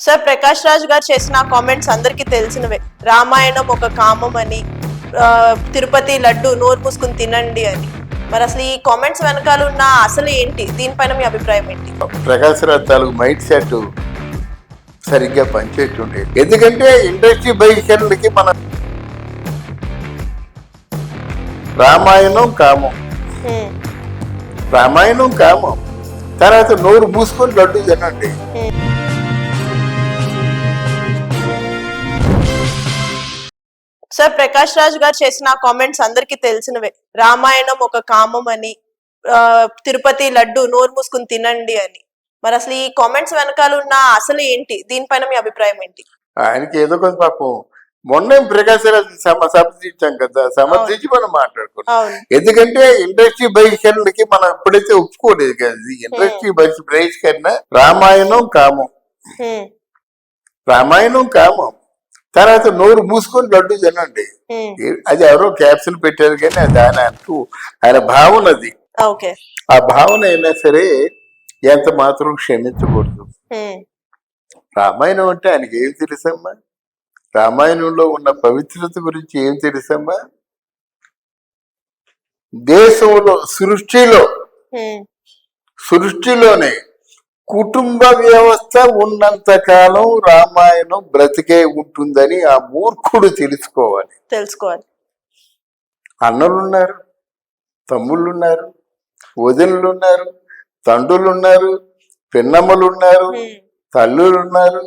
Sir Prakash Raj గారు చేసిన comments అందరికీ తెలిసినవే. రామాయణం ఒక కామం అని, తిరుపతి లడ్డు నోరు మూసుకుని తినండి అని. మరి అసలు ఈ కామెంట్స్ వెనకాల ఉన్న అసలు ఏంటి? దీనిపైన మీ అభిప్రాయం ఏంటి? ప్రకాష్ రాజ్ తాలూకు మైండ్ సెట్ సరిగ్గా పనిచేస్తుండే. ఎందుకంటే ఇండస్ట్రీ బహిష్కరణకి మన రామాయణం కామం, రామాయణం కామం, తర్వాత నోరు మూసుకొని లడ్డు తినండి. సార్ ప్రకాష్ రాజ్ గారు చేసిన కామెంట్స్ అందరికీ తెలిసినవే. రామాయణం ఒక కామం అని, తిరుపతి లడ్డు నోరు మూసుకుని తినండి అని. మరి అసలు ఈ కామెంట్స్ వెనకాల ఉన్న అసలు ఏంటి? దీనిపైన మీ అభిప్రాయం ఏంటి? ఆయనకి ఏదో కొంత పాపం మొన్న ప్రకాష్ రాజ్ సమర్థించాం కదా, సమర్థించి మనం మాట్లాడుకున్నాం. ఎందుకంటే ఇండస్ట్రీ బహిష్కరణకి మనం ఎప్పుడైతే ఒప్పుకోలేదు కదా, ఇండస్ట్రీ బహిష్కరణ రామాయణం కామం, రామాయణం కామం, తర్వాత నోరు మూసుకొని లడ్డు తినండి. అది ఎవరో క్యాప్సూల్ పెట్టారు కానీ అది ఆయన భావన. అది ఆ భావన అయినా సరే ఎంత మాత్రం క్షమించకూడదు. రామాయణం అంటే ఆయనకి ఏం తెలుసమ్మా? రామాయణంలో ఉన్న పవిత్రత గురించి ఏం తెలుసమ్మా? దేశంలో సృష్టిలోనే కుటుంబ వ్యవస్థ ఉన్నంత కాలం రామాయణం బ్రతికే ఉంటుందని ఆ మూర్ఖుడు తెలుసుకోవాలి. అన్నలున్నారు, తమ్ముళ్ళున్నారు, వదినలున్నారు, తండ్రులున్నారు, పిన్నమ్మలున్నారు, తల్లులున్నారు,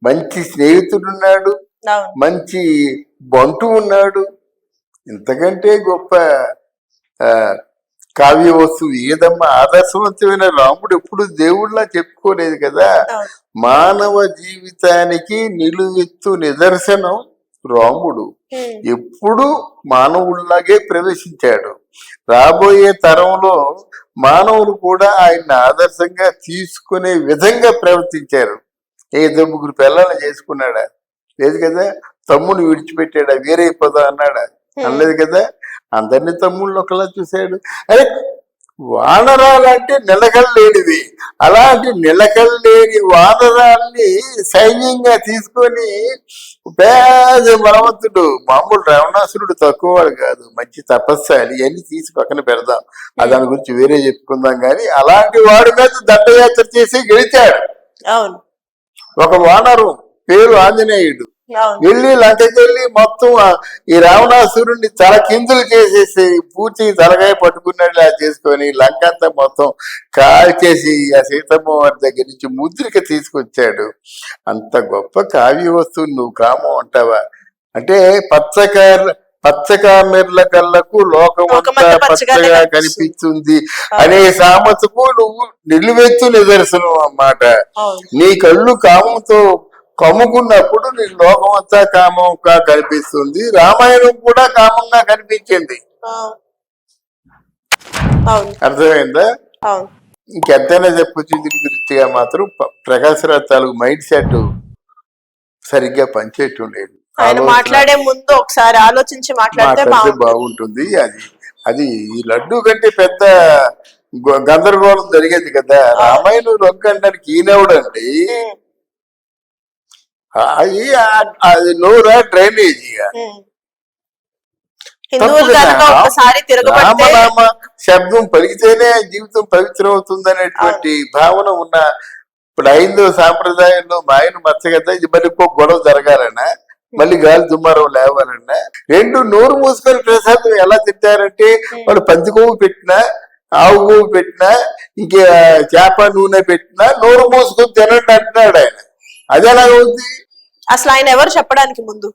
మంచి స్నేహితుడున్నాడు, మంచి బంటు ఉన్నాడు. ఇంతకంటే గొప్ప కావ్య వస్తువు ఏదమ్మా? ఆదర్శవంతమైన రాముడు ఎప్పుడు దేవుళ్ళ చెప్పుకోలేదు కదా. మానవ జీవితానికి నిలువెత్తు నిదర్శనం రాముడు. ఎప్పుడు మానవుల్లాగే ప్రవేశించాడు. రాబోయే తరంలో మానవులు కూడా ఆయన్ని ఆదర్శంగా తీసుకునే విధంగా ప్రవర్తించారు. ఇద్దరు ముగ్గురు పిల్లల్ని చేసుకున్నాడా? లేదు కదా. తమ్ముడు విడిచిపెట్టాడా? వేరే పద అన్నాడా? అనలేదు కదా. అందరినీ తమ్ముళ్ళు ఒకలా చూశాడు. అరే వానరాలంటే నిలకడలేనివి, అలాంటి నిలకడలేని వానరాల్ని సైన్యంగా తీసుకొని పేద బలవంతుడు, మామూలు రావణాసురుడు తక్కువవాడు కాదు, మంచి తపస్సాలి. ఇవన్నీ తీసి పక్కన పెడదాం, దాని గురించి వేరే చెప్పుకుందాం. కానీ అలాంటి వాడి మీద దండయాత్ర చేసి గెలిచాడు. ఒక వానరు పేరు ఆంజనేయుడు వెళ్ళి లంకకెళ్ళి మొత్తం ఈ రావణాసురుణ్ణి తల కిందులు చేసేసి పూర్తి తలకాయ పట్టుకున్నట్లా చేసుకొని లంకంతా మొత్తం కాల్చేసి ఆ సీతమ్మ వారి దగ్గర నుంచి ముద్రిక తీసుకొచ్చాడు. అంత గొప్ప కావ్య వస్తువు నువ్వు కామం అంటావా? అంటే పచ్చకామెర్ల కళ్ళకు లోకమంతా పచ్చగా కనిపిస్తుంది అనే సామెతకు నువ్వు నిలువెత్తు నిదర్శనం అన్నమాట. నీ కళ్ళు కామంతో కమ్ముకున్నప్పుడు నీ లోకం అంతా కామంగా కనిపిస్తుంది. రామాయణం కూడా కామంగా కనిపించింది. అర్థమైందా? ఇంకెంతైనా చెప్పొచ్చు. దీని గురించిగా మాత్రం ప్రకాశ్ రాజ్ తాలూకు మైండ్ సెట్ సరిగ్గా పనిచేయట్లేదు. మాట్లాడే ముందు ఒకసారి ఆలోచించి మాట్లాడితే బాగుంటుంది. అది ఈ లడ్డు కంటే పెద్ద గందరగోళం జరిగేది కదా. రామాయణం రొక్కడానికి ఈయనవడండి. అది నోరా డ్రైనేజీ. రామనామ శబ్దం పలికితేనే జీవితం పవిత్రం అవుతుంది అనేటువంటి భావన ఉన్న ఇప్పుడు హైందవ సాంప్రదాయంలో మా ఆయన మచ్చగద్దా మరి ఇంకో గొడవ జరగాలన్నా, మళ్ళీ గాలి దుమ్మారం లేవాలన్నా, రెండు నోరు మూసుకొని ప్రసాదం ఎలా తింటారంటే వాళ్ళు పంది కొవ్వు పెట్టినా, ఆవు కొవ్వు పెట్టినా, ఇంకే చేప నూనె పెట్టినా నోరు మూసుకొని తినండి అంటున్నాడు ఆయన. అది ఎలా ఉంది? అసలు ఆయన ఎవరు చెప్పడానికి ముందు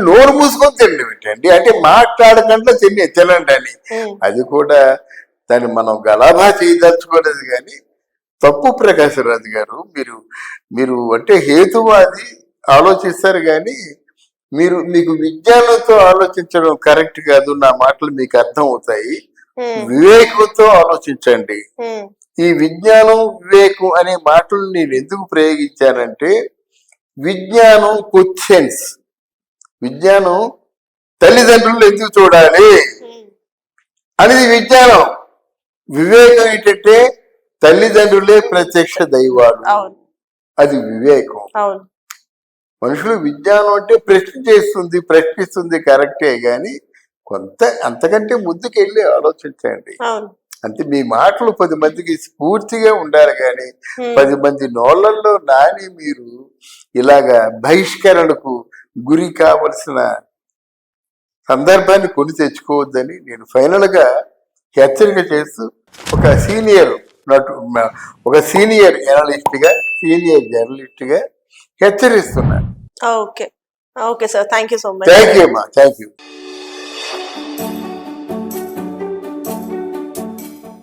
నోరు మూసుకొని తినడం ఏంటండి? అంటే మాట్లాడకుండా తినండి అని. అది కూడా దాన్ని మనం గలాభా చేయదలుచుకోలేదు. కానీ తప్పు ప్రకాశ్ రాజ్ గారు. మీరు అంటే హేతువాది ఆలోచిస్తారు కానీ మీకు విజ్ఞానంతో ఆలోచించడం కరెక్ట్ కాదు. నా మాటలు మీకు అర్థం అవుతాయి. వివేకంతో ఆలోచించండి. ఈ విజ్ఞానం వివేకం అనే మాటలు నేను ఎందుకు ప్రయోగించానంటే, విజ్ఞానం క్వశ్చన్స్, విజ్ఞానం తల్లిదండ్రులు ఎందుకు చూడాలి అనేది విజ్ఞానం. వివేకం ఏంటంటే తల్లిదండ్రులే ప్రత్యక్ష దైవాలు. అది వివేకం. అవును. మనుషులు విజ్ఞానం అంటే ప్రశ్నిస్తుంది కరెక్టే, కానీ కొంత అంతకంటే ముందుకు వెళ్ళి ఆలోచించండి. అవును. అంటే మీ మాటలు 10 మందికి స్ఫూర్తిగా ఉండాలి, కానీ 10 మంది నోళ్లలో నాని మీరు ఇలాగా బహిష్కరణకు గురి కావలసిన సందర్భాన్ని కొని తెచ్చుకోవద్దని నేను ఫైనల్ గా హెచ్చరిక చేస్తూ ఒక సీనియర్ అనలిస్ట్ గా, సీనియర్ జర్నలిస్ట్ గా హెచ్చరిస్తున్నాను. Okay. Okay sir, thank you so much. Thank you అమ్మా, థ్యాంక్ యూ.